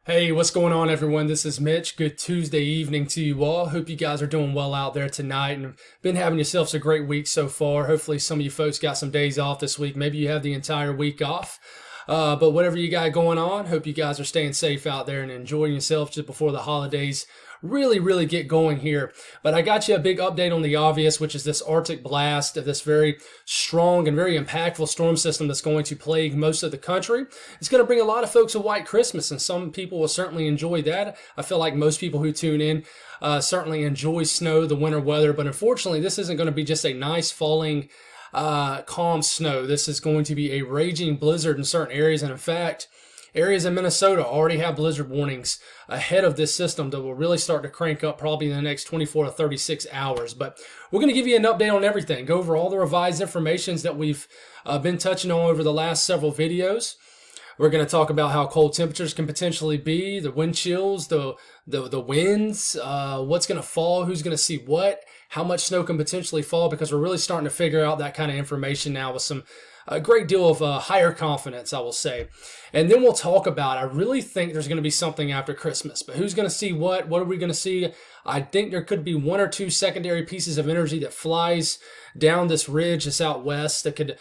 Hey, what's going on, everyone? This is Mitch. Good Tuesday evening to you all. Hope you guys are doing well out there tonight and been having yourselves a great week so far. Hopefully, some of you folks got some days off this week. Maybe you have the entire week off. But whatever you got going on, hope you guys are staying safe out there and enjoying yourself just before the holidays really get going here. But I got you a big update on the obvious, which is this Arctic blast of this very strong and very impactful storm system that's going to plague most of the country. It's going to bring a lot of folks a white Christmas, and some people will certainly enjoy that. I feel like most people who tune in certainly enjoy snow, the winter weather, but unfortunately, this isn't going to be just a nice falling calm snow. This is going to be a raging blizzard in certain areas, and in fact, areas in Minnesota already have blizzard warnings ahead of this system that will really start to crank up probably in the next 24 to 36 hours. But we're going to give you an update on everything, go over all the revised informations that we've been touching on over the last several videos. We're going to talk about how cold temperatures can potentially be, the wind chills, the winds, what's going to fall, who's going to see what, how much snow can potentially fall, because we're really starting to figure out that kind of information now with a great deal of higher confidence, I will say. And then we'll talk about, I really think there's going to be something after Christmas, but who's going to see what? What are we going to see? I think there could be one or two secondary pieces of energy that flies down this ridge, this out west, that could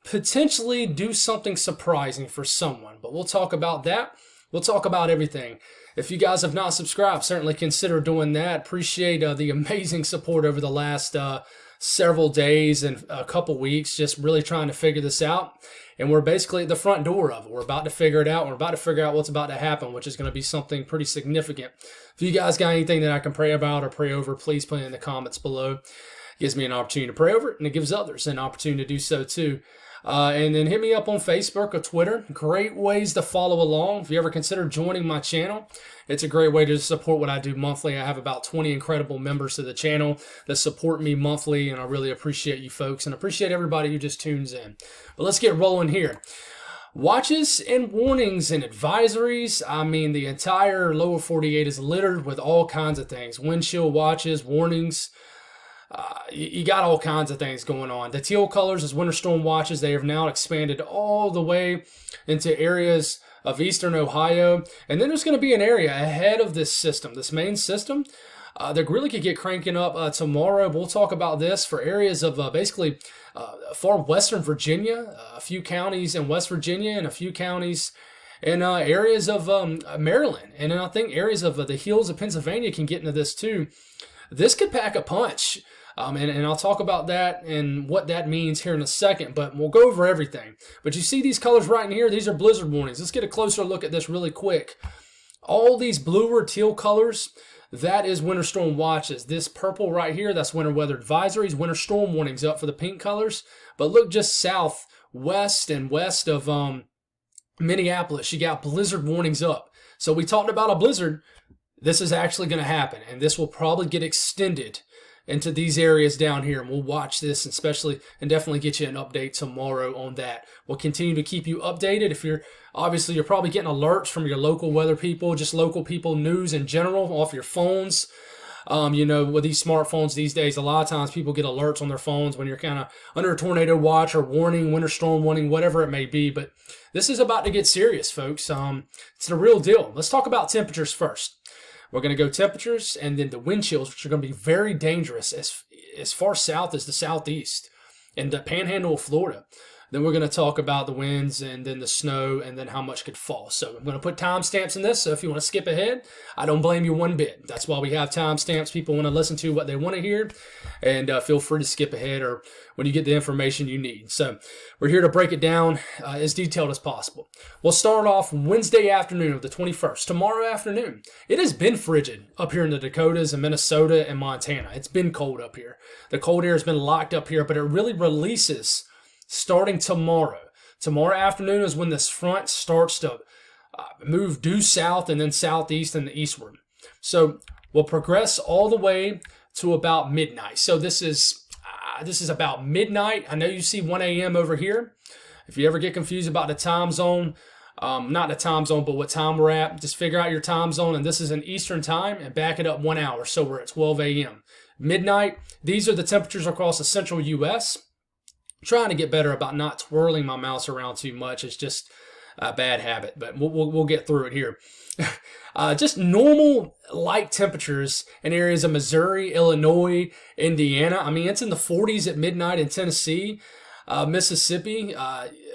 potentially do something surprising for someone. But we'll talk about that. We'll talk about everything. If you guys have not subscribed, certainly consider doing that. Appreciate the amazing support over the last several days and a couple weeks, just really trying to figure this out. And we're basically at the front door of it. We're about to figure it out. We're about to figure out what's about to happen, which is going to be something pretty significant. If you guys got anything that I can pray about or pray over, please put it in the comments below. It gives me an opportunity to pray over it, and it gives others an opportunity to do so too. And then hit me up on Facebook or Twitter. Great ways to follow along. If you ever consider joining my channel, it's a great way to support what I do monthly. I have about 20 incredible members of the channel that support me monthly, and I really appreciate you folks and appreciate everybody who just tunes in. But let's get rolling here. Watches and warnings and advisories. I mean, the entire lower 48 is littered with all kinds of things. Wind chill watches, warnings. You got all kinds of things going on. The teal colors is winter storm watches. They have now expanded all the way into areas of eastern Ohio. And then there's going to be an area ahead of this system, this main system, that really could get cranking up tomorrow. We'll talk about this for areas of basically far western Virginia, a few counties in West Virginia, and a few counties in areas of Maryland. And then I think areas of the hills of Pennsylvania can get into this too. This could pack a punch. And I'll talk about that and what that means here in a second, but we'll go over everything. But you see these colors right in here? These are blizzard warnings. Let's get a closer look at this really quick. All these blue or teal colors, that is winter storm watches. This purple right here, that's winter weather advisories, winter storm warnings up for the pink colors. But look just south, west, and west of Minneapolis, you got blizzard warnings up. So we talked about a blizzard. This is actually going to happen, and this will probably get extended into these areas down here, and we'll watch this and definitely get you an update tomorrow on that. We'll continue to keep you updated. If you're probably getting alerts from your local weather people, just local people, news in general off your phones. With these smartphones these days, a lot of times people get alerts on their phones when you're kind of under a tornado watch or warning, winter storm warning, whatever it may be. But this is about to get serious, folks. It's the real deal. Let's talk about temperatures first. We're going to go temperatures and then the wind chills, which are going to be very dangerous as far south as the southeast and the panhandle of Florida. Then we're going to talk about the winds and then the snow and then how much could fall. So I'm going to put timestamps in this. So if you want to skip ahead, I don't blame you one bit. That's why we have timestamps. People want to listen to what they want to hear, and feel free to skip ahead or when you get the information you need. So we're here to break it down as detailed as possible. We'll start off Wednesday afternoon of the 21st, tomorrow afternoon. It has been frigid up here in the Dakotas and Minnesota and Montana. It's been cold up here. The cold air has been locked up here, but it really releases starting tomorrow. Tomorrow afternoon is when this front starts to move due south and then southeast and eastward. So we'll progress all the way to about midnight. So this is about midnight. I know you see 1 a.m. over here. If you ever get confused about the time zone, not the time zone, but what time we're at, just figure out your time zone. And this is in Eastern time and back it up 1 hour. So we're at 12 a.m. Midnight. These are the temperatures across the central U.S. Trying to get better about not twirling my mouse around too much. It's just a bad habit, but we'll get through it here. Just normal light temperatures in areas of Missouri, Illinois, Indiana. I mean, it's in the 40s at midnight in Tennessee, Mississippi,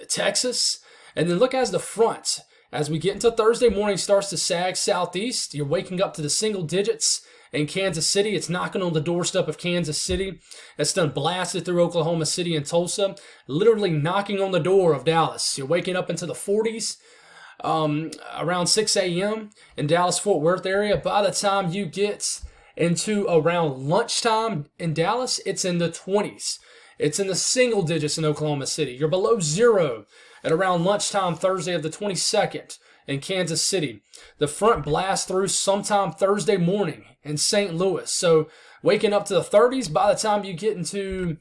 Texas. And then look as the front, as we get into Thursday morning, starts to sag southeast. You're waking up to the single digits in Kansas City. It's knocking on the doorstep of Kansas City. It's done blasted through Oklahoma City and Tulsa, literally knocking on the door of Dallas. You're waking up into the 40s. Around 6 a.m. in Dallas-Fort Worth area. By the time you get into around lunchtime in Dallas, it's in the 20s. It's in the single digits in Oklahoma City. You're below zero at around lunchtime Thursday of the 22nd in Kansas City. The front blasts through sometime Thursday morning in St. Louis. So waking up to the 30s, by the time you get into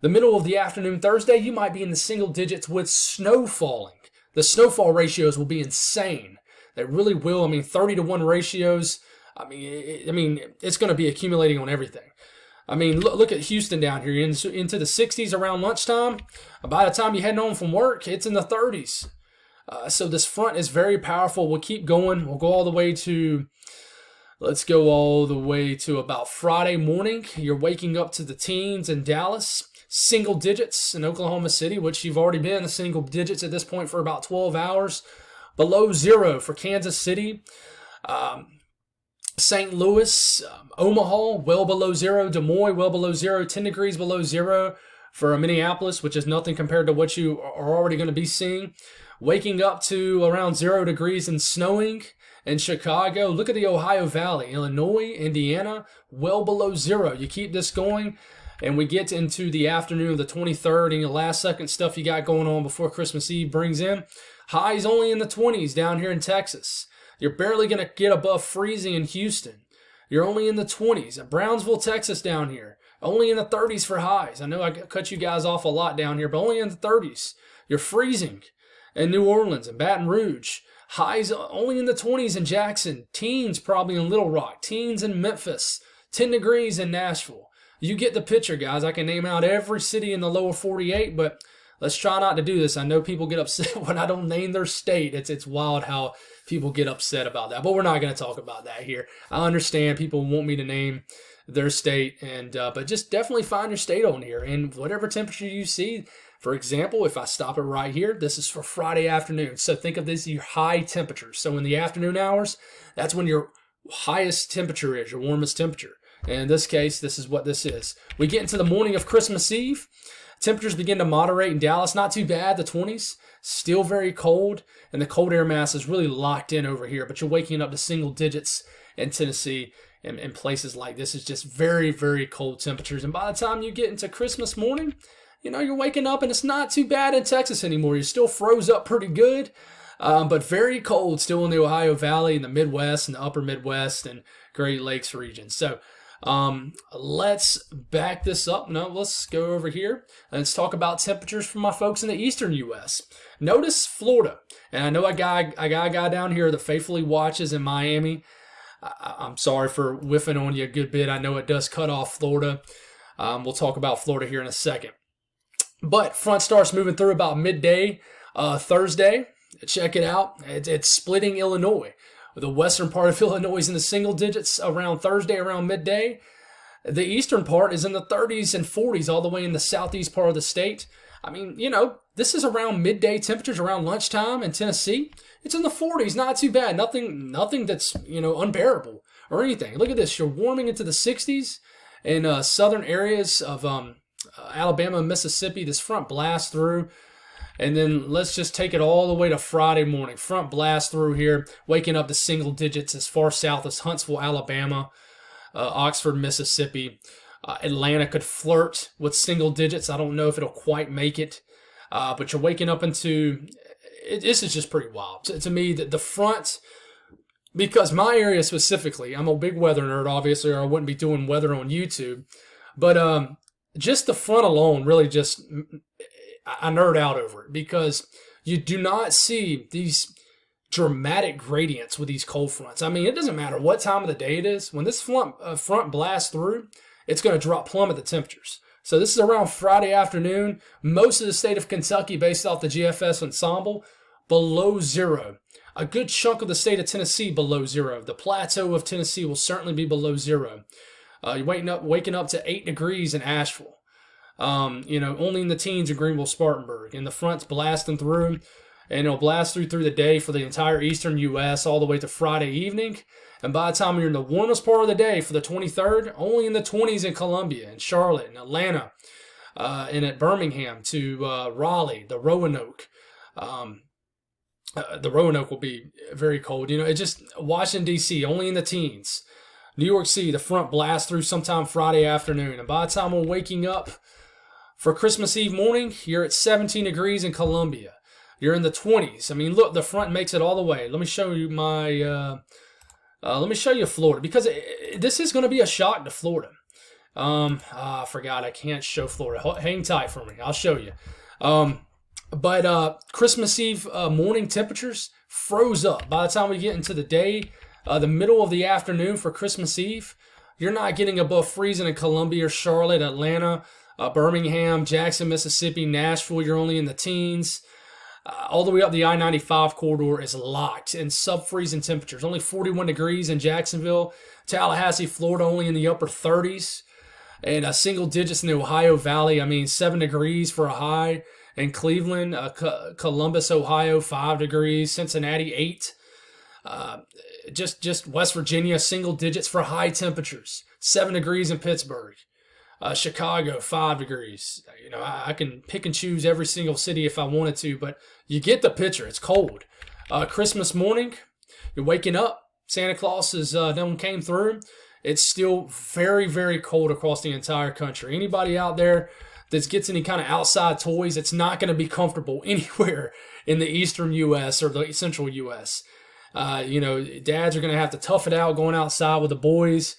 the middle of the afternoon Thursday, you might be in the single digits with snow falling. The snowfall ratios will be insane. They really will. I mean, 30-to-1 ratios. I mean, it's going to be accumulating on everything. I mean, look at Houston down here into the 60s around lunchtime. By the time you're heading home from work, it's in the 30s. So this front is very powerful. We'll keep going. We'll go all the way to, let's go all the way to about Friday morning. You're waking up to the teens in Dallas. Single digits in Oklahoma City, which you've already been in the single digits at this point for about 12 hours. Below zero for Kansas City. St. Louis, Omaha, well below zero. Des Moines, well below zero. 10 degrees below zero for Minneapolis, which is nothing compared to what you are already going to be seeing. Waking up to around 0 degrees and snowing in Chicago. Look at the Ohio Valley. Illinois, Indiana, well below zero. You keep this going, and we get into the afternoon of the 23rd, and the last second stuff you got going on before Christmas Eve brings in. Highs only in the 20s down here in Texas. You're barely going to get above freezing in Houston. You're only in the 20s. At Brownsville, Texas down here. Only in the 30s for highs. I know I cut you guys off a lot down here, but only in the 30s. You're freezing in New Orleans and Baton Rouge. Highs only in the 20s in Jackson. Teens probably in Little Rock. Teens in Memphis. 10 degrees in Nashville. You get the picture, guys. I can name out every city in the lower 48, but let's try not to do this. I know people get upset when I don't name their state. It's wild how people get upset about that, but we're not going to talk about that here. I understand people want me to name their state, and but just definitely find your state on here. And whatever temperature you see, for example, if I stop it right here, this is for Friday afternoon. So think of this as your high temperatures. So in the afternoon hours, that's when your highest temperature is, your warmest temperature. And in this case, this is what this is. We get into the morning of Christmas Eve. Temperatures begin to moderate in Dallas. Not too bad, the 20s. Still very cold, and the cold air mass is really locked in over here. But you're waking up to single digits in Tennessee and places like this. Is just very, very cold temperatures. And by the time you get into Christmas morning, you know, you're waking up, and it's not too bad in Texas anymore. You're still froze up pretty good, but very cold still in the Ohio Valley, in the Midwest, and the upper Midwest, and Great Lakes region. So let's back this up. No, let's go over here. Let's talk about temperatures for my folks in the eastern U.S. Notice Florida. And I know I got a guy down here that faithfully watches in Miami. I'm sorry for whiffing on you a good bit. I know it does cut off Florida. We'll talk about Florida here in a second. But front starts moving through about midday Thursday. Check it out. It's splitting Illinois. The western part of Illinois is in the single digits around Thursday, around midday. The eastern part is in the 30s and 40s, all the way in the southeast part of the state. I mean, you know, this is around midday temperatures, around lunchtime in Tennessee. It's in the 40s, not too bad. Nothing that's, you know, unbearable or anything. Look at this. You're warming into the 60s in southern areas of Alabama and Mississippi. This front blasts through. And then let's just take it all the way to Friday morning. Front blast through here, waking up to single digits as far south as Huntsville, Alabama, Oxford, Mississippi. Atlanta could flirt with single digits. I don't know if it'll quite make it. But you're waking up into, this is just pretty wild. To me, the front, because my area specifically, I'm a big weather nerd, obviously, or I wouldn't be doing weather on YouTube. But just the front alone really just, I nerd out over it, because you do not see these dramatic gradients with these cold fronts. I mean, it doesn't matter what time of the day it is. When this front blasts through, it's going to plummet the temperatures. So this is around Friday afternoon. Most of the state of Kentucky, based off the GFS ensemble, below zero. A good chunk of the state of Tennessee below zero. The plateau of Tennessee will certainly be below zero. You're waking up to 8 degrees in Asheville. Only in the teens in Greenville, Spartanburg. And the front's blasting through, and it'll blast through the day for the entire eastern U.S. all the way to Friday evening. And by the time you're in the warmest part of the day for the 23rd, only in the 20s in Columbia and Charlotte and Atlanta, and at Birmingham to Raleigh, the Roanoke. The Roanoke will be very cold. It just Washington, D.C., only in the teens. New York City, the front blasts through sometime Friday afternoon. And by the time we're waking up for Christmas Eve morning, you're at 17 degrees in Columbia. You're in the 20s. I mean, look, the front makes it all the way. Let me show you Florida, because this is going to be a shock to Florida. I forgot I can't show Florida. Hang tight for me. I'll show you. But Christmas Eve morning temperatures froze up. By the time we get into the day, the middle of the afternoon for Christmas Eve, you're not getting above freezing in Columbia, Charlotte, Atlanta, Birmingham, Jackson, Mississippi, Nashville. You're only in the teens. All the way up the I-95 corridor is locked in sub-freezing temperatures. Only 41 degrees in Jacksonville. Tallahassee, Florida, only in the upper 30s. And single digits in the Ohio Valley. I mean, 7 degrees for a high. In Cleveland, Columbus, Ohio, 5 degrees. Cincinnati, 8. Just West Virginia, single digits for high temperatures. 7 degrees in Pittsburgh. Chicago, 5 degrees. I can pick and choose every single city if I wanted to, but you get the picture. It's cold. Christmas morning, you're waking up. Santa Claus came through. It's still very, very cold across the entire country. Anybody out there that gets any kind of outside toys, it's not going to be comfortable anywhere in the eastern U.S. or the central U.S. Dads are going to have to tough it out going outside with the boys.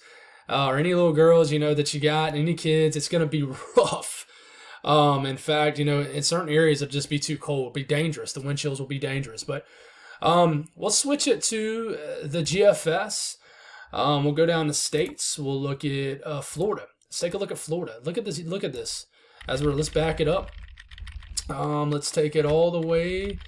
Or any little girls, that you got, any kids, it's going to be rough. In fact, in certain areas, it'll just be too cold. It'll be dangerous. The wind chills will be dangerous. But let's switch it to the GFS. We'll go down the states. We'll look at Florida. Let's take a look at Florida. Look at this. Let's back it up. Let's take it all the way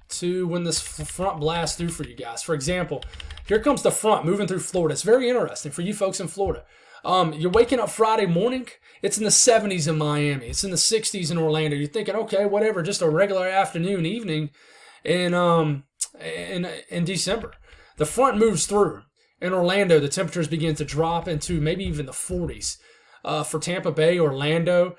to when this front blasts through for you guys. For example, here comes the front moving through Florida. It's very interesting for you folks in Florida. You're waking up Friday morning. It's in the 70s in Miami. It's in the 60s in Orlando. You're thinking, okay, whatever, just a regular afternoon, evening in December. The front moves through. In Orlando, the temperatures begin to drop into maybe even the 40s. For Tampa Bay, Orlando,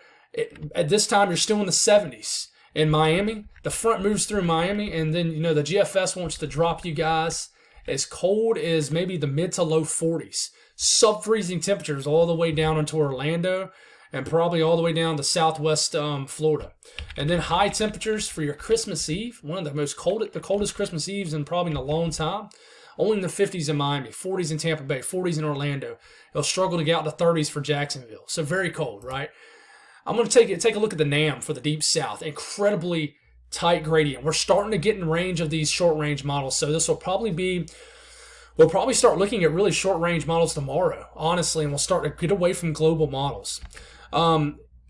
at this time, you're still in the 70s. In Miami, the front moves through Miami, and then, the GFS wants to drop you guys as cold as maybe the mid to low 40s. Sub-freezing temperatures all the way down into Orlando and probably all the way down to southwest Florida. And then high temperatures for your Christmas Eve, one of the coldest Christmas Eves in probably in a long time. Only in the 50s in Miami, 40s in Tampa Bay, 40s in Orlando. It'll struggle to get out to 30s for Jacksonville. So very cold, right? I'm going to take a look at the NAM for the Deep South. Incredibly tight gradient. We're starting to get in range of these short-range models. So this will probably we'll probably start looking at really short-range models tomorrow, honestly, and we'll start to get away from global models.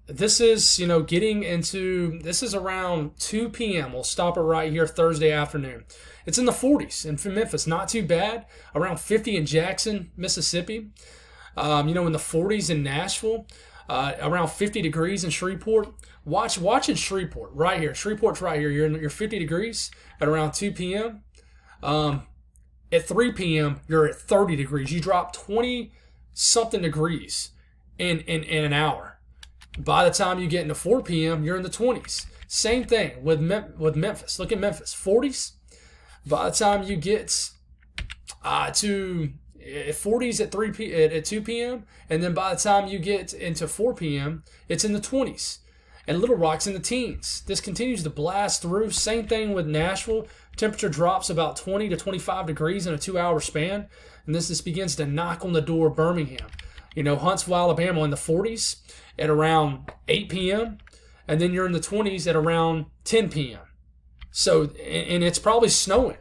This is, this is around 2 p.m. We'll stop it right here Thursday afternoon. It's in the 40s in Memphis, not too bad. Around 50 in Jackson, Mississippi. In the 40s in Nashville. Around 50 degrees in Shreveport. Watch in Shreveport right here. Shreveport's right here. You're 50 degrees at around 2 p.m. At 3 p.m. you're at 30 degrees. You drop 20 something degrees in an hour. By the time you get into 4 p.m. you're in the 20s. Same thing with Memphis. Look at Memphis, 40s. By the time you get to 40s at 2 p.m. and then by the time you get into 4 p.m. it's in the 20s. And Little Rock's in the teens. This continues to blast through. Same thing with Nashville. Temperature drops about 20 to 25 degrees in a 2-hour span. And this begins to knock on the door of Birmingham. Huntsville, Alabama in the 40s at around 8 p.m. And then you're in the 20s at around 10 p.m. So, and it's probably snowing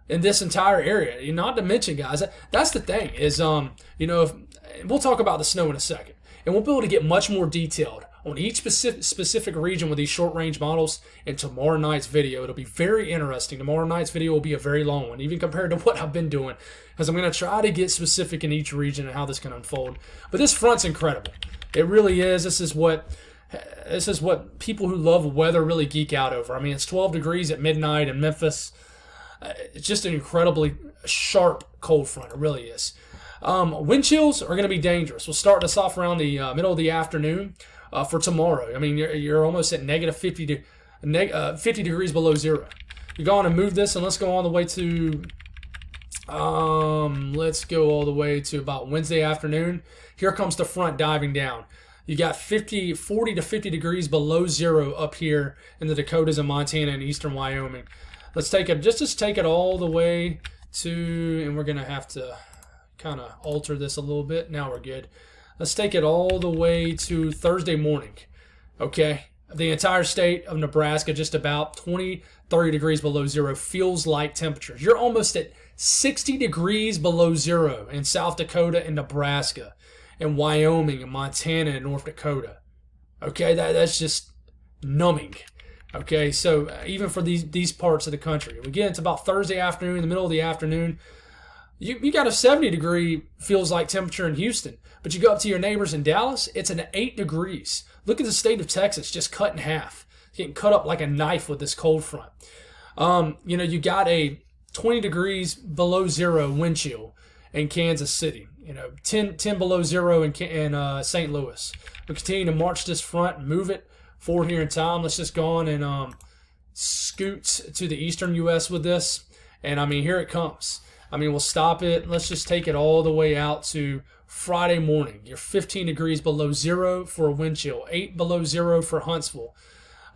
in this entire area. Not to mention, guys, that's the thing is, we'll talk about the snow in a second. And we'll be able to get much more detailed on each specific region with these short-range models in tomorrow night's video. It'll be very interesting. Tomorrow night's video will be a very long one, even compared to what I've been doing, because I'm going to try to get specific in each region and how this can unfold. But this front's incredible. It really is. This is what people who love weather really geek out over. I mean, it's 12 degrees at midnight in Memphis. It's just an incredibly sharp cold front. It really is. Wind chills are going to be dangerous. We'll start this off around the middle of the afternoon for tomorrow. I mean, you're almost at negative 50 degrees below zero. You go on and move this, and let's go all the way to about Wednesday afternoon. Here comes the front diving down. You got 40 to 50 degrees below zero up here in the Dakotas and Montana and eastern Wyoming. Let's take it, just take it all the way to, and we're going to have to kind of alter this a little bit. Now we're good. Let's take it all the way to Thursday morning. Okay? The entire state of Nebraska, just about 30 degrees below zero, feels like temperatures. You're almost at 60 degrees below zero in South Dakota and Nebraska and Wyoming and Montana and North Dakota. Okay? That's just numbing. Okay? So even for these parts of the country. We get into about Thursday afternoon, in the middle of the afternoon, you got a 70 degree feels like temperature in Houston, but you go up to your neighbors in Dallas, it's an 8 degrees. Look at the state of Texas just cut in half. It's getting cut up like a knife with this cold front. You got a 20 degrees below zero wind chill in Kansas City. 10 below zero in St. Louis. We continue to march this front and move it forward here in time. Let's just go on and scoot to the eastern U.S. with this. And, I mean, here it comes. I mean, we'll stop it. Let's just take it all the way out to Friday morning. You're 15 degrees below zero for a wind chill. 8 below zero for Huntsville.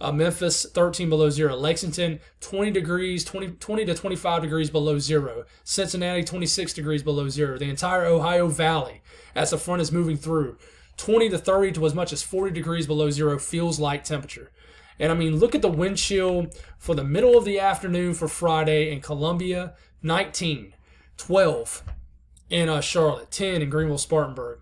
Memphis, 13 below zero. Lexington, 20 to 25 degrees below zero. Cincinnati, 26 degrees below zero. The entire Ohio Valley, as the front is moving through, 20 to 30 to as much as 40 degrees below zero feels like temperature. And, I mean, look at the wind chill for the middle of the afternoon for Friday in Columbia, 19. 12 in Charlotte, 10 in Greenville, Spartanburg,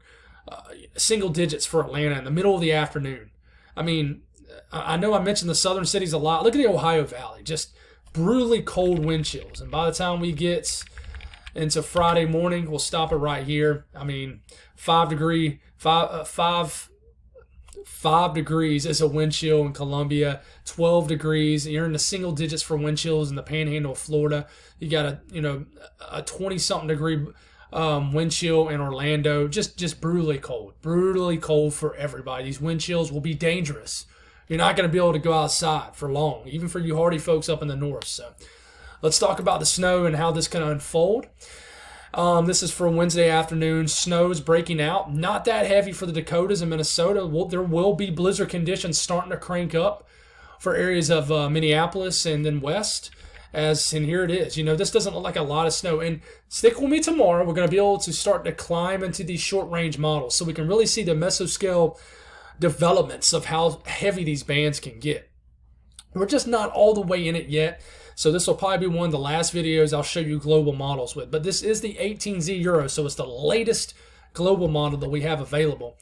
single digits for Atlanta in the middle of the afternoon. I mean, I know I mentioned the southern cities a lot. Look at the Ohio Valley, just brutally cold wind chills. And by the time we get into Friday morning, we'll stop it right here. I mean, 5 degrees is a wind chill in Columbia, 12 degrees. You're in the single digits for wind chills in the panhandle of Florida. You got a 20-something degree wind chill in Orlando. Just brutally cold for everybody. These wind chills will be dangerous. You're not going to be able to go outside for long, even for you hardy folks up in the north. So let's talk about the snow and how this can unfold. This is for Wednesday afternoon. Snow is breaking out. Not that heavy for the Dakotas and Minnesota. There will be blizzard conditions starting to crank up for areas of Minneapolis and then west. And here it is. This doesn't look like a lot of snow. And stick with me tomorrow. We're going to be able to start to climb into these short-range models so we can really see the mesoscale developments of how heavy these bands can get. We're just not all the way in it yet. So this will probably be one of the last videos I'll show you global models with. But this is the 18Z Euro, so it's the latest global model that we have available.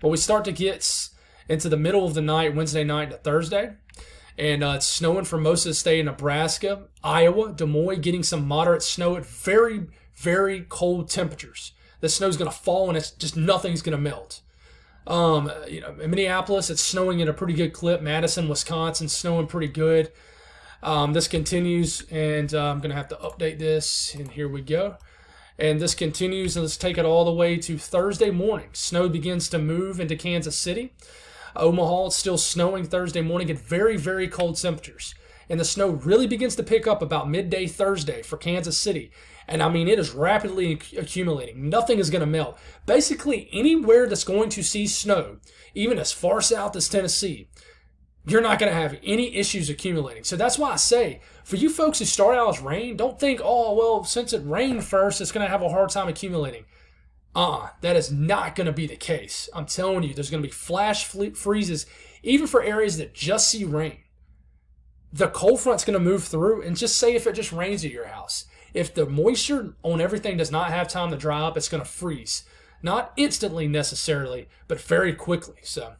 But we start to get into the middle of the night, Wednesday night to Thursday. And it's snowing for most of the state of Nebraska, Iowa, Des Moines, getting some moderate snow at very, very cold temperatures. The snow's going to fall and it's just nothing's going to melt. In Minneapolis, it's snowing at a pretty good clip. Madison, Wisconsin, snowing pretty good. This continues, and I'm going to have to update this, and here we go. And this continues, and let's take it all the way to Thursday morning. Snow begins to move into Kansas City. Omaha, it's still snowing Thursday morning at very, very cold temperatures. And the snow really begins to pick up about midday Thursday for Kansas City. And I mean, it is rapidly accumulating. Nothing is going to melt. Basically, anywhere that's going to see snow, even as far south as Tennessee, you're not going to have any issues accumulating. So that's why I say, for you folks who start out as rain, don't think, oh, well, since it rained first, it's going to have a hard time accumulating. That is not going to be the case. I'm telling you, there's going to be flash freezes, even for areas that just see rain. The cold front's going to move through, and just say if it just rains at your house. If the moisture on everything does not have time to dry up, it's going to freeze. Not instantly necessarily, but very quickly. So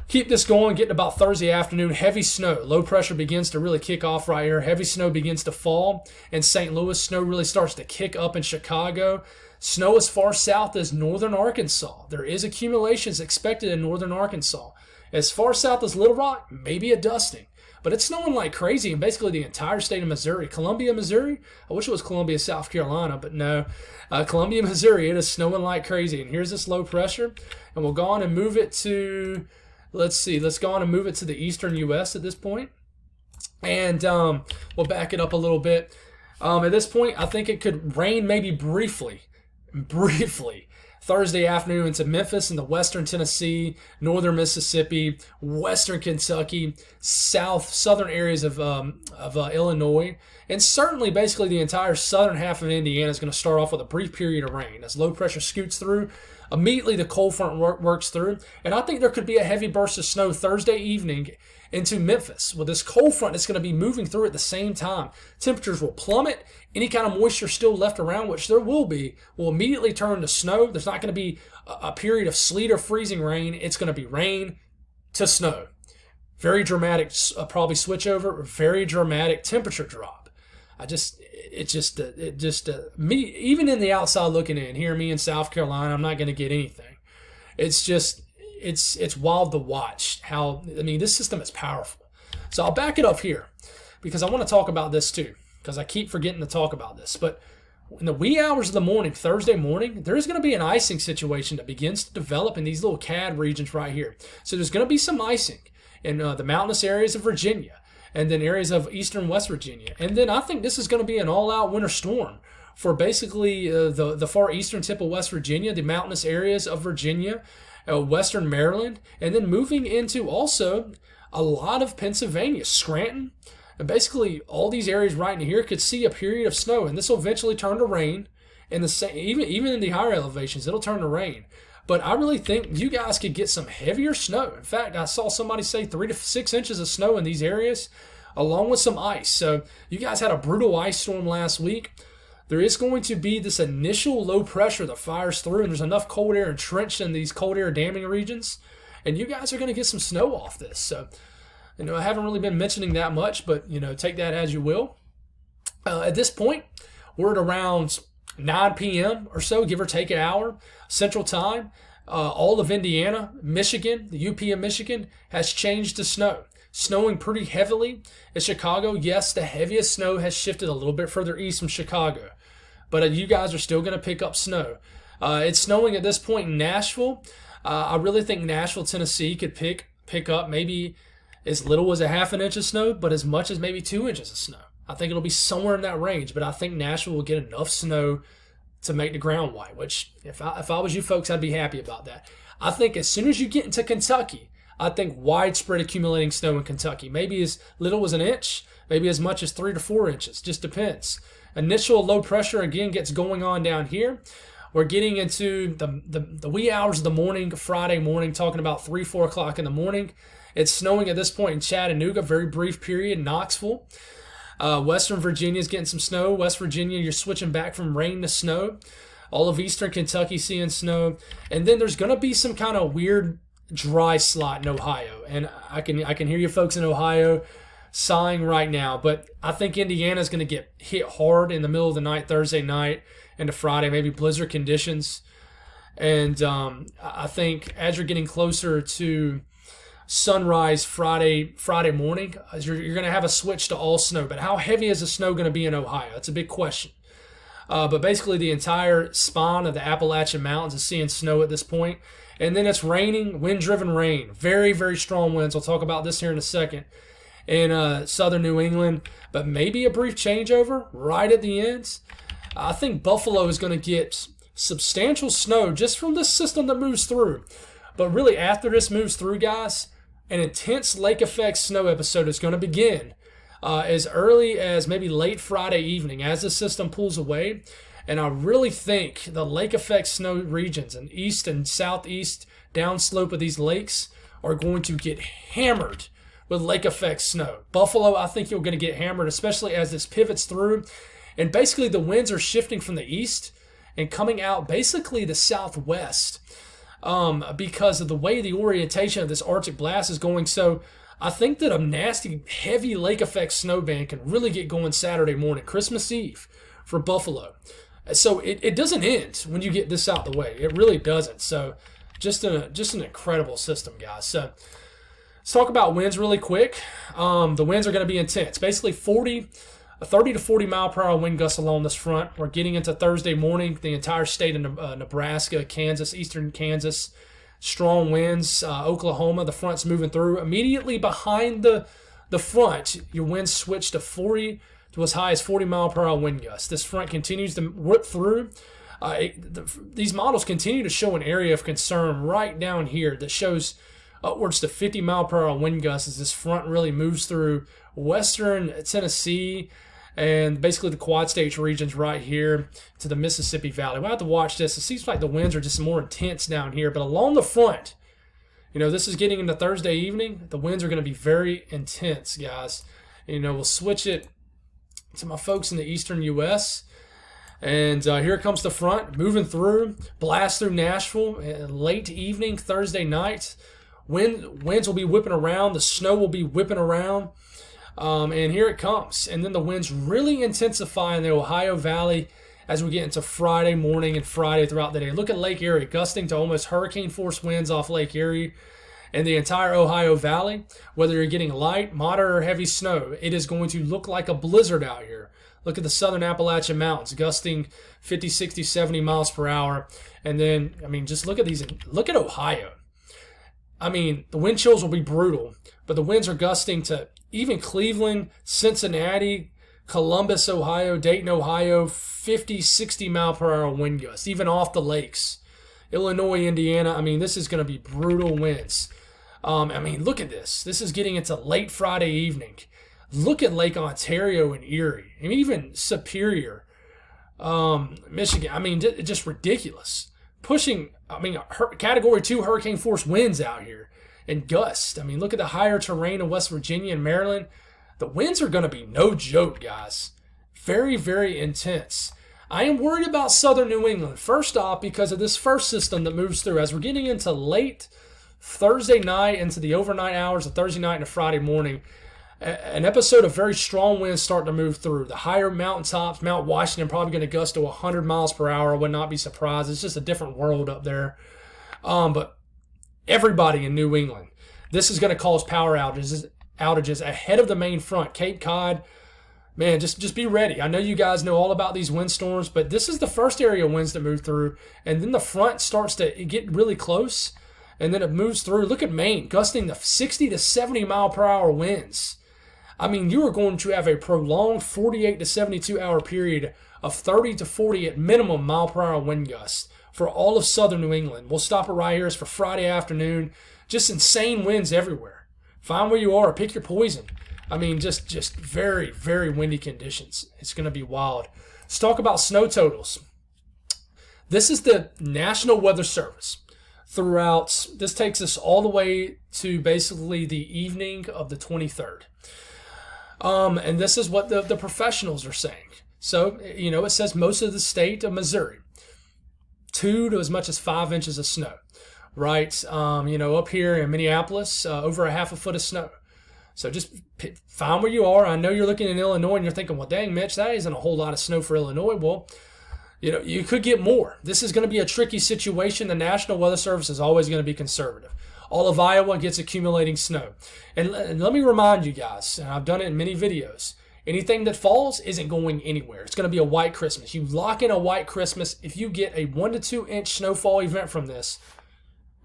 keep this going, getting about Thursday afternoon. Heavy snow. Low pressure begins to really kick off right here. Heavy snow begins to fall in St. Louis. Snow really starts to kick up in Chicago. Snow as far south as northern Arkansas. There is accumulations expected in northern Arkansas. As far south as Little Rock, maybe a dusting. But it's snowing like crazy in basically the entire state of Missouri. Columbia, Missouri? I wish it was Columbia, South Carolina, but no. Columbia, Missouri, it is snowing like crazy. And here's this low pressure. And we'll go on and move it to, let's go on and move it to the eastern U.S. at this point. And we'll back it up a little bit. At this point, I think it could rain maybe briefly, Thursday afternoon into Memphis and the western Tennessee, northern Mississippi, western Kentucky, southern areas of Illinois, and certainly basically the entire southern half of Indiana is going to start off with a brief period of rain. As low pressure scoots through, immediately the cold front works through, and I think there could be a heavy burst of snow Thursday evening into Memphis. With this cold front that's going to be moving through at the same time, temperatures will plummet. Any kind of moisture still left around, which there will be, will immediately turn to snow. There's not going to be a period of sleet or freezing rain. It's going to be rain to snow. Very dramatic, probably switch over. Very dramatic temperature drop. Me, even in the outside looking in, here, me in South Carolina, I'm not going to get anything. It's just, it's wild to watch how, this system is powerful. So I'll back it up here because I want to talk about this too, because I keep forgetting to talk about this. But in the wee hours of the morning, Thursday morning, there's going to be an icing situation that begins to develop in these little CAD regions right here. So there's going to be some icing in the mountainous areas of Virginia and then areas of eastern West Virginia. And then I think this is going to be an all-out winter storm for basically the far eastern tip of West Virginia, the mountainous areas of Virginia, western Maryland, and then moving into also a lot of Pennsylvania, Scranton. And basically, all these areas right in here could see a period of snow, and this will eventually turn to rain. In the same, even in the higher elevations, it'll turn to rain. But I really think you guys could get some heavier snow. In fact, I saw somebody say 3 to 6 inches of snow in these areas, along with some ice. So you guys had a brutal ice storm last week. There is going to be this initial low pressure that fires through, and there's enough cold air entrenched in these cold air damming regions, and you guys are going to get some snow off this. So, I haven't really been mentioning that much, but, take that as you will. At this point, we're at around 9 p.m. or so, give or take an hour, Central Time. All of Indiana, Michigan, the UP of Michigan has changed to snow. Snowing pretty heavily in Chicago. Yes, the heaviest snow has shifted a little bit further east from Chicago, but you guys are still going to pick up snow. It's snowing at this point in Nashville. I really think Nashville, Tennessee could pick up maybe as little as a half an inch of snow, but as much as maybe 2 inches of snow. I think it'll be somewhere in that range, but I think Nashville will get enough snow to make the ground white, which if I was you folks, I'd be happy about that. I think as soon as you get into Kentucky, I think widespread accumulating snow in Kentucky, maybe as little as an inch, maybe as much as 3 to 4 inches, just depends. Initial low pressure again gets going on down here. We're getting into the wee hours of the morning, Friday morning, talking about 3, 4 o'clock in the morning. It's snowing at this point in Chattanooga, very brief period, Knoxville. Western Virginia is getting some snow. West Virginia, you're switching back from rain to snow. All of eastern Kentucky seeing snow. And then there's going to be some kind of weird dry slot in Ohio. And I can hear you folks in Ohio sighing right now. But I think Indiana's going to get hit hard in the middle of the night, Thursday night into Friday, maybe blizzard conditions. And I think as you're getting closer to sunrise Friday morning, you're going to have a switch to all snow. But how heavy is the snow going to be in Ohio? That's a big question. But basically the entire span of the Appalachian Mountains is seeing snow at this point. And then it's raining, wind-driven rain. Very, very strong winds. I'll talk about this here in a second. In southern New England. But maybe a brief changeover right at the ends. I think Buffalo is going to get substantial snow just from this system that moves through. But really after this moves through, guys, an intense lake effect snow episode is going to begin as early as maybe late Friday evening as the system pulls away. And I really think the lake effect snow regions and east and southeast downslope of these lakes are going to get hammered with lake effect snow. Buffalo, I think you're going to get hammered, especially as this pivots through. And basically the winds are shifting from the east and coming out basically the southwest because of the way the orientation of this Arctic blast is going. So I think that a nasty, heavy lake effect snow band can really get going Saturday morning, Christmas Eve for Buffalo. So it doesn't end when you get this out the way. It really doesn't. So just an incredible system, guys. So let's talk about winds really quick. The winds are going to be intense. Basically 30 to 40 mile per hour wind gusts along this front. We're getting into Thursday morning. The entire state of Nebraska, Kansas, eastern Kansas, strong winds. Oklahoma, the front's moving through. Immediately behind the front, your winds switch to 40 to as high as 40 mile per hour wind gusts. This front continues to rip through. These models continue to show an area of concern right down here that shows upwards to 50 mile per hour wind gusts as this front really moves through western Tennessee and basically the Quad States regions right here to the Mississippi Valley. We'll have to watch this. It seems like the winds are just more intense down here, but along the front, this is getting into Thursday evening. The winds are going to be very intense, guys. We'll switch it to my folks in the eastern U.S., and here comes the front, moving through, blast through Nashville, late evening, Thursday night. Winds will be whipping around. The snow will be whipping around. And here it comes. And then the winds really intensify in the Ohio Valley as we get into Friday morning and Friday throughout the day. Look at Lake Erie, gusting to almost hurricane-force winds off Lake Erie. And the entire Ohio Valley, whether you're getting light, moderate, or heavy snow, it is going to look like a blizzard out here. Look at the southern Appalachian Mountains, gusting 50, 60, 70 miles per hour. And then, just look at these. Look at Ohio. The wind chills will be brutal, but the winds are gusting to even Cleveland, Cincinnati, Columbus, Ohio, Dayton, Ohio, 50, 60 mile per hour wind gusts, even off the lakes. Illinois, Indiana, this is going to be brutal winds. Look at this. This is getting into late Friday evening. Look at Lake Ontario and Erie, and even Superior, Michigan. Just ridiculous. Pushing, Category 2 hurricane force winds out here and gusts. Look at the higher terrain of West Virginia and Maryland. The winds are going to be no joke, guys. Very, very intense. I am worried about southern New England. First off, because of this first system that moves through. As we're getting into late Thursday night, into the overnight hours of Thursday night and Friday morning, an episode of very strong winds starting to move through. The higher mountaintops, Mount Washington, probably going to gust to 100 miles per hour. I would not be surprised. It's just a different world up there. But everybody in New England, this is going to cause power outages ahead of the main front. Cape Cod, man, just be ready. I know you guys know all about these windstorms, but this is the first area of winds that move through, and then the front starts to get really close, and then it moves through. Look at Maine, gusting to 60 to 70 mile per hour winds. You are going to have a prolonged 48 to 72 hour period of 30 to 40 at minimum mile per hour wind gusts for all of southern New England. We'll stop it right here. It's for Friday afternoon. Just insane winds everywhere. Find where you are. Pick your poison. Just very, very windy conditions. It's going to be wild. Let's talk about snow totals. This is the National Weather Service. This takes us all the way to basically the evening of the 23rd. And this is what the professionals are saying. So, it says most of the state of Missouri, 2 to as much as 5 inches of snow, right? Up here in Minneapolis, over a half a foot of snow. So just find where you are. I know you're looking in Illinois and you're thinking, well, dang, Mitch, that isn't a whole lot of snow for Illinois. Well, you could get more. This is going to be a tricky situation. The National Weather Service is always going to be conservative. All of Iowa gets accumulating snow. And let me remind you guys, and I've done it in many videos, anything that falls isn't going anywhere. It's going to be a white Christmas. You lock in a white Christmas. If you get a 1 to 2 inch snowfall event from this,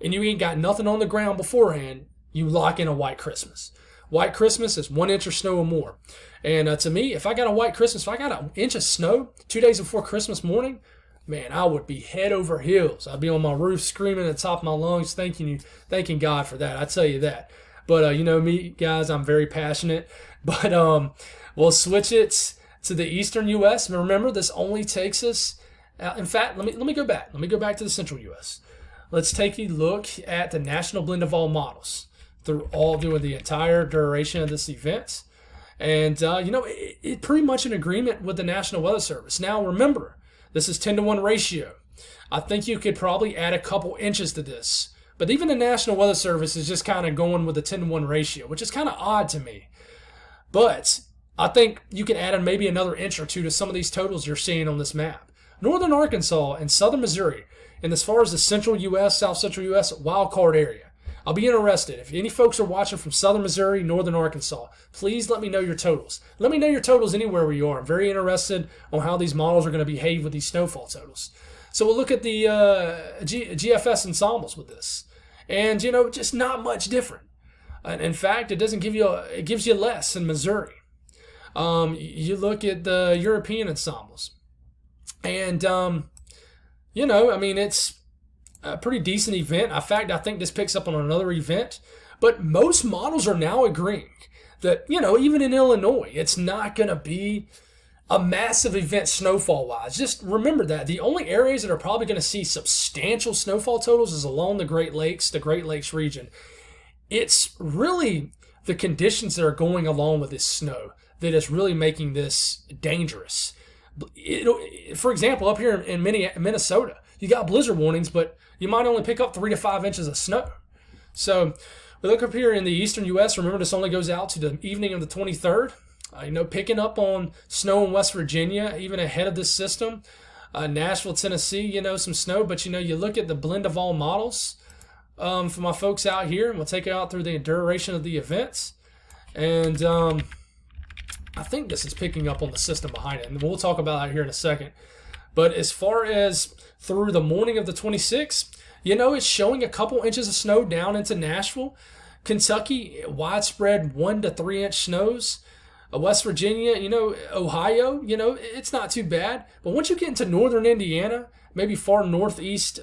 and you ain't got nothing on the ground beforehand, you lock in a white Christmas. White Christmas is 1 inch of snow or more. And to me, if I got a white Christmas, if I got an inch of snow 2 days before Christmas morning, man, I would be head over heels. I'd be on my roof screaming at the top of my lungs, thanking God for that. I tell you that. But me, guys, I'm very passionate. But we'll switch it to the eastern U.S. And remember, this only takes us. In fact, let me go back. Let me go back to the central U.S. Let's take a look at the national blend of all models through the entire duration of this event. And, it pretty much in agreement with the National Weather Service. Now, remember, This is 10-to-1 ratio. I think you could probably add a couple inches to this. But even the National Weather Service is just kind of going with a 10-to-1 ratio, which is kind of odd to me. But I think you can add maybe another inch or two to some of these totals you're seeing on this map. Northern Arkansas and southern Missouri, and as far as the central U.S., south central U.S., wild card area. I'll be interested. If any folks are watching from southern Missouri, northern Arkansas, please let me know your totals. Let me know your totals anywhere where you are. I'm very interested on how these models are going to behave with these snowfall totals. So we'll look at the GFS ensembles with this. And, just not much different. In fact, it doesn't give you, it gives you less in Missouri. You look at the European ensembles. And, it's a pretty decent event. In fact, I think this picks up on another event. But most models are now agreeing that, even in Illinois, it's not going to be a massive event snowfall-wise. Just remember that. The only areas that are probably going to see substantial snowfall totals is along the Great Lakes region. It's really the conditions that are going along with this snow that is really making this dangerous. For example, up here in Minnesota, you got blizzard warnings, but you might only pick up 3 to 5 inches of snow. So we look up here in the eastern U.S. Remember, this only goes out to the evening of the 23rd. Picking up on snow in West Virginia, even ahead of this system. Nashville, Tennessee, some snow. But, you look at the blend of all models for my folks out here, and we'll take it out through the duration of the events. And I think this is picking up on the system behind it, and we'll talk about that here in a second. But as far as through the morning of the 26th, it's showing a couple inches of snow down into Nashville. Kentucky, widespread 1 to 3 inch snows. West Virginia, Ohio, it's not too bad. But once you get into northern Indiana, maybe far northeast,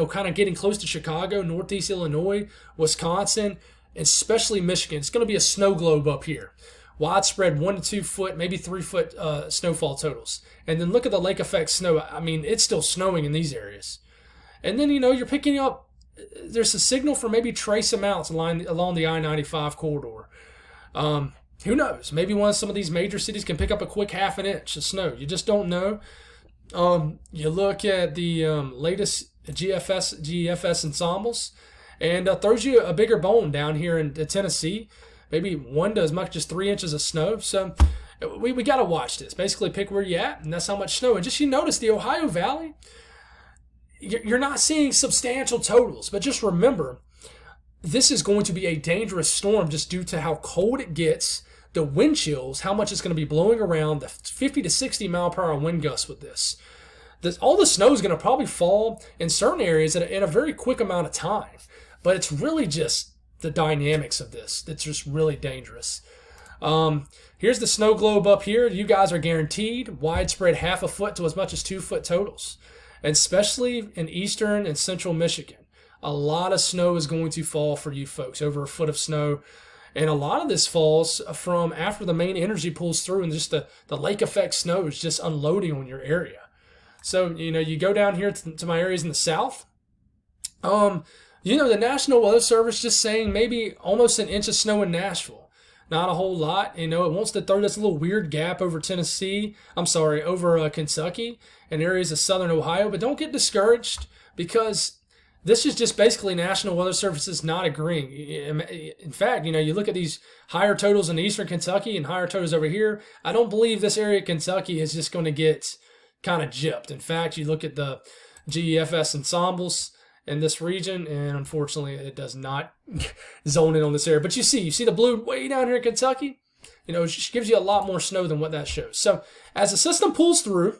kind of getting close to Chicago, northeast Illinois, Wisconsin, especially Michigan, it's going to be a snow globe up here. Widespread 1 to 2 foot, maybe 3 foot snowfall totals. And then look at the lake effect snow. It's still snowing in these areas. And then, you're picking up, there's a signal for maybe trace amounts along the I-95 corridor. Who knows? Maybe some of these major cities can pick up a quick half an inch of snow. You just don't know. You look at the latest GFS ensembles, and throws you a bigger bone down here in Tennessee. Maybe 1 to as much as 3 inches of snow. So we got to watch this. Basically, pick where you're at, and that's how much snow. And just notice the Ohio Valley, you're not seeing substantial totals. But just remember, this is going to be a dangerous storm just due to how cold it gets, the wind chills, how much it's going to be blowing around, the 50 to 60 mile per hour wind gusts with this. All the snow is going to probably fall in certain areas in a very quick amount of time. But it's really just the dynamics of this that's just really dangerous. Here's the snow globe up here. You guys are guaranteed widespread 1/2 foot to as much as 2 foot totals, and especially in eastern and central Michigan. A lot of snow is going to fall for you folks, over 1 foot of snow. And a lot of this falls from after the main energy pulls through, and just the lake effect snow is just unloading on your area. So, you go down here to my areas in the south. The National Weather Service just saying maybe almost 1 inch of snow in Nashville. Not a whole lot. It wants to throw this little weird gap over over Kentucky and areas of southern Ohio. But don't get discouraged, because this is just basically National Weather Services not agreeing. In fact, you look at these higher totals in eastern Kentucky and higher totals over here. I don't believe this area of Kentucky is just going to get kind of gypped. In fact, you look at the GFS ensembles in this region, and unfortunately, it does not zone in on this area. But you see the blue way down here in Kentucky. It just gives you a lot more snow than what that shows. So as the system pulls through,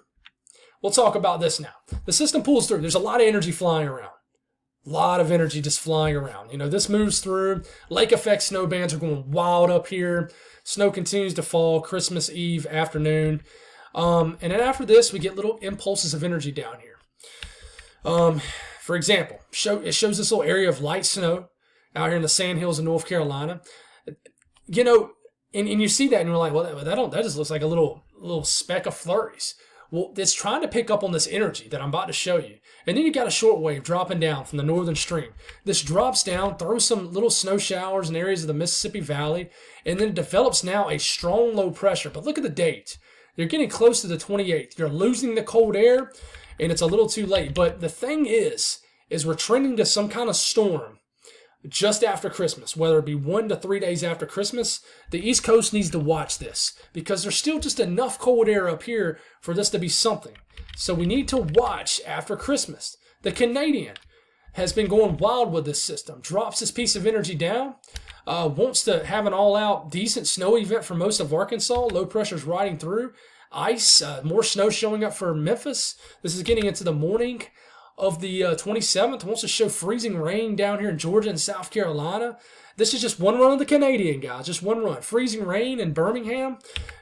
we'll talk about this now. The system pulls through. There's a lot of energy flying around. A lot of energy just flying around. This moves through. Lake effect snow bands are going wild up here. Snow continues to fall Christmas Eve afternoon. And then after this, we get little impulses of energy down here. For example, it shows this little area of light snow out here in the Sandhills of North Carolina. And you see that, and you're like, well, that just looks like a little speck of flurries. Well, it's trying to pick up on this energy that I'm about to show you. And then you got a short wave dropping down from the northern stream. This drops down, throws some little snow showers in areas of the Mississippi Valley, and then it develops now a strong low pressure. But look at the date. You're getting close to the 28th. You're losing the cold air, and it's a little too late. But the thing is we're trending to some kind of storm just after Christmas, whether it be 1 to 3 days after Christmas. The East Coast needs to watch this because there's still just enough cold air up here for this to be something. So we need to watch after Christmas. The Canadian has been going wild with this system, drops this piece of energy down, wants to have an all-out decent snow event for most of Arkansas. Low pressure's riding through. Ice, more snow showing up for Memphis. This is getting into the morning of the 27th. Wants to show freezing rain down here in Georgia and South Carolina. This is just one run of the Canadian, guys. Just one run. Freezing rain in Birmingham.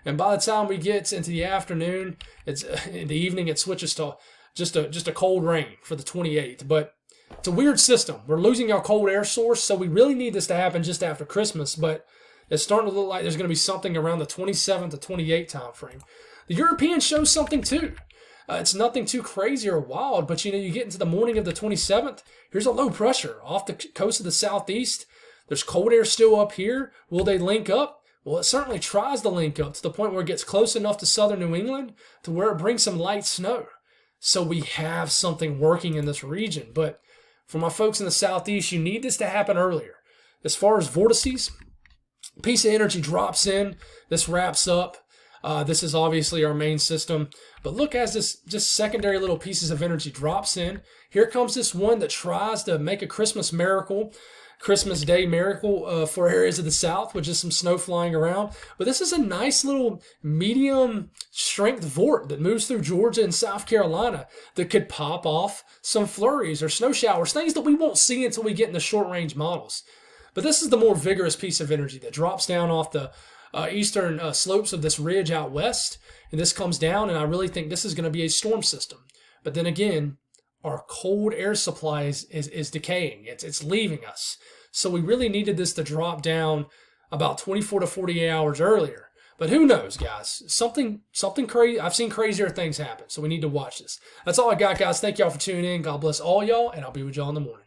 And by the time we get into the afternoon, it's in the evening, it switches to just a cold rain for the 28th. But it's a weird system. We're losing our cold air source, so we really need this to happen just after Christmas. But it's starting to look like there's going to be something around the 27th to 28th time frame. The European shows something too. It's nothing too crazy or wild, but you get into the morning of the 27th, here's a low pressure off the coast of the southeast. There's cold air still up here. Will they link up? Well, it certainly tries to link up to the point where it gets close enough to southern New England to where it brings some light snow. So we have something working in this region. But for my folks in the southeast, you need this to happen earlier. As far as vortices, piece of energy drops in. This wraps up. This is obviously our main system. But look, as this just secondary little pieces of energy drops in, here comes this one that tries to make a Christmas miracle, Christmas Day miracle for areas of the South with just some snow flying around. But this is a nice little medium strength vort that moves through Georgia and South Carolina that could pop off some flurries or snow showers, things that we won't see until we get in the short range models. But this is the more vigorous piece of energy that drops down off the eastern slopes of this ridge out west, and this comes down, and I really think this is going to be a storm system. But then again, our cold air supply is decaying. It's leaving us. So we really needed this to drop down about 24 to 48 hours earlier. But who knows, guys? Something crazy. I've seen crazier things happen, so we need to watch this. That's all I got, guys. Thank y'all for tuning in. God bless all y'all, and I'll be with y'all in the morning.